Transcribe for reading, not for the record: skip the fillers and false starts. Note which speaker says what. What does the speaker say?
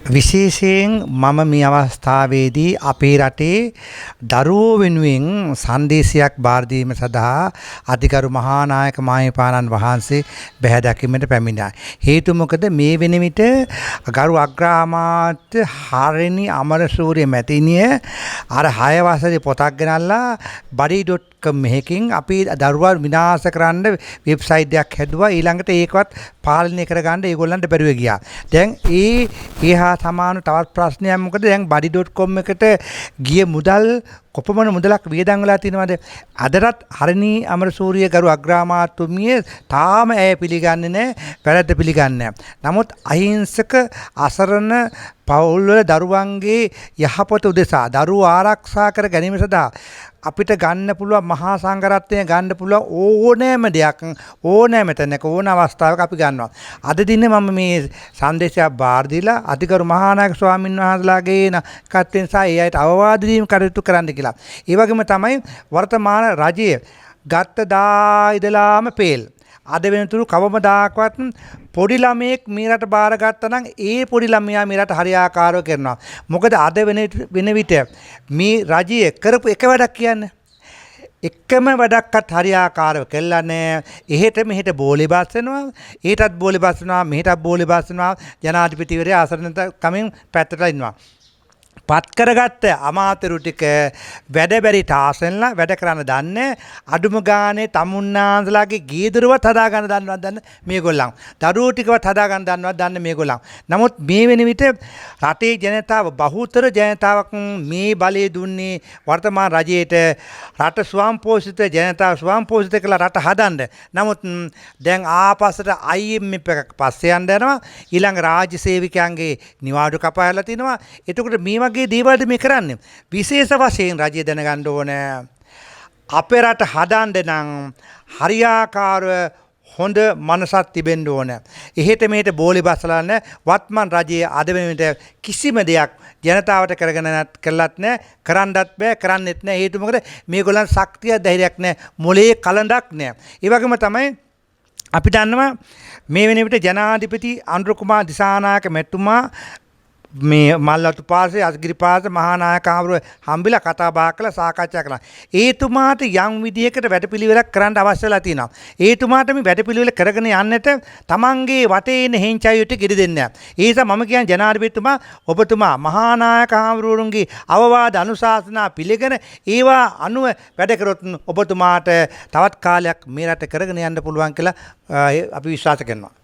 Speaker 1: විශේෂයෙන් මම මේ අවස්ථාවේදී අපේ රටේ දරුවෝ වෙනුවෙන් සංදේශයක් බාර දීම සඳහා අධිකරු මහානායක මාහිමිපාණන් වහන්සේ බැහැ දකින්නට පැමිණා. හේතුව මොකද මේ වෙන විට ගරු අග්‍රාමාත්‍ය හරණි අමරසූරිය මැතිණිය අර 6 වසරේ පොතක් ගෙනල්ලා buddy.com මෙහකින් අපි දරුවා විනාශ කරන්න වෙබ්සයිට් එකක් හැදුවා. ඊළඟට ඒකවත් පාලනය කරගන්න ඒගොල්ලන්ට බැරුව ගියා. දැන් ඒහා සමාන තවත් ප්‍රශ්නයක් මොකද දැන් buddy.com එකට ගිය මුදල් කොපමණ මුදලක් වියදම් වෙලා තියෙනවද? අදටත් හරණි අමරසූරිය ගරු අග්‍රාමාත්‍යතුමිය තාම ඇය පිළිගන්නේ නැහැ, වැරද්ද පිළිගන්නේ නැහැ. නමුත් අහිංසක අසරණ පවුල් වල දරුවන්ගේ යහපත උදෙසා දරුවෝ ආරක්ෂා කර ගැනීම සඳහා අපිට ගන්න පුළුවන් මහා සංඝරත්නය ගන්න පුළුවන් ඕනෑම දෙයක් ඕනෑම තැනක ඕන අවස්ථාවක අපි ගන්නවා. අද දිනේ මම මේ සංදේශයක් බාර දීලා අධිකරු මහානායක ස්වාමීන් වහන්සේලාගේ කට්ටෙන් සහ ඒ අයට අවවාද දීම කටයුතු කරන්න කියලා. ඒ වගේම තමයි වර්තමාන රජයේ ගත්ත දා ඉදලාම පේල්. අද වෙනතුරු කවමදාකවත් පොඩි ළමයෙක් මේ රට බාරගත්තා නම් ඒ පොඩි ළමයා මේ රට හරියාකාරව කරනවා. මොකද අද වෙන විට මේ රජයේ කරපු එක වැඩක් කියන්නේ එකම වැඩක්වත් හරියාකාරව කළා නෑ. එහෙට මෙහෙට බෝලේ බස් වෙනවා, ඊටත් බෝලේ බස් වෙනවා, මෙහෙටත් බෝලේ බස් වෙනවා. ජනාධිපතිවරයා අසරණ කමින් පැත්තට ඉන්නවා. පත් කරගත්ත අමාත්‍යරු ටික වැඩ බැරි තාසෙන්ලා වැඩ කරන්න දන්නේ අඩුම ගානේ තමුන්නාන්සලාගේ ගීදරුවත් හදා ගන්න දන්නවත් දන්න මේගොල්ලන් දරුවෝ ටිකවත් හදා ගන්න දන්නවත් දන්න මේගොල්ලන්. නමුත් මේ වෙන විට රටේ ජනතාව බහුතර ජනතාවක් මේ බලය දුන්නේ වර්තමාන රජයට රට ස්වයංපෝෂිත ජනතාව ස්වයංපෝෂිත කළ රට හදන්න. නමුත් දැන් ආපස්සට IMF එකක් පස්සේ යන්න යනවා. ඊළඟ රාජ්‍ය සේවකයන්ගේ නිවාඩු කපායලා තිනවා. එතකොට මේ වගේ දේවල්ද මේ කරන්නේ. විශේෂ වශයෙන් රජය දැනගන්න ඕනේ අපේ රට හදන්න නම් හරියාකාරව හොඳ මනසක් තිබෙන්න ඕනේ. එහෙට මෙහෙට බෝලි බස්සලා වත්මන් රජයේ අද වෙනවිට කිසිම දෙයක් ජනතාවට කරලත් නැහැ, කරන්නත් බෑ, කරන්නෙත් නැහැ. හේතුව මොකද මේගොල්ලන් ශක්තිය ධෛර්යයක් නැහැ, මොලේ කලඳක් නැහැ. ඒ වගේම තමයි අපි දන්නවා මේ වෙන විට ජනාධිපති අනුර කුමාර දිසානායක මැතිතුමා මේ මල්වතු පාසේ අස්ගිරි පාසේ මහානායක ආවරු හම්බිලා කතා බහ කළා, සාකච්ඡා කළා. ඒතුමාට යම් විදියකට වැඩපිළිවෙලක් කරන්න අවශ්‍ය වෙලා තියෙනවා. ඒතුමාට මේ වැඩපිළිවෙල කරගෙන යන්නට තමන්ගේ වටේ ඉන්න හෙන්චයියට කිරි දෙන්නේ නැහැ. ඒ නිසා මම කියන්නේ ජනාධිපතිතුමා ඔබතුමා මහානායක ආවරුන්ගේ අවවාද අනුශාසනා පිළිගෙන ඒවා අනුව වැඩ කරොත් ඔබතුමාට තවත් කාලයක් මේ රට කරගෙන යන්න පුළුවන් කියලා අපි විශ්වාස කරනවා.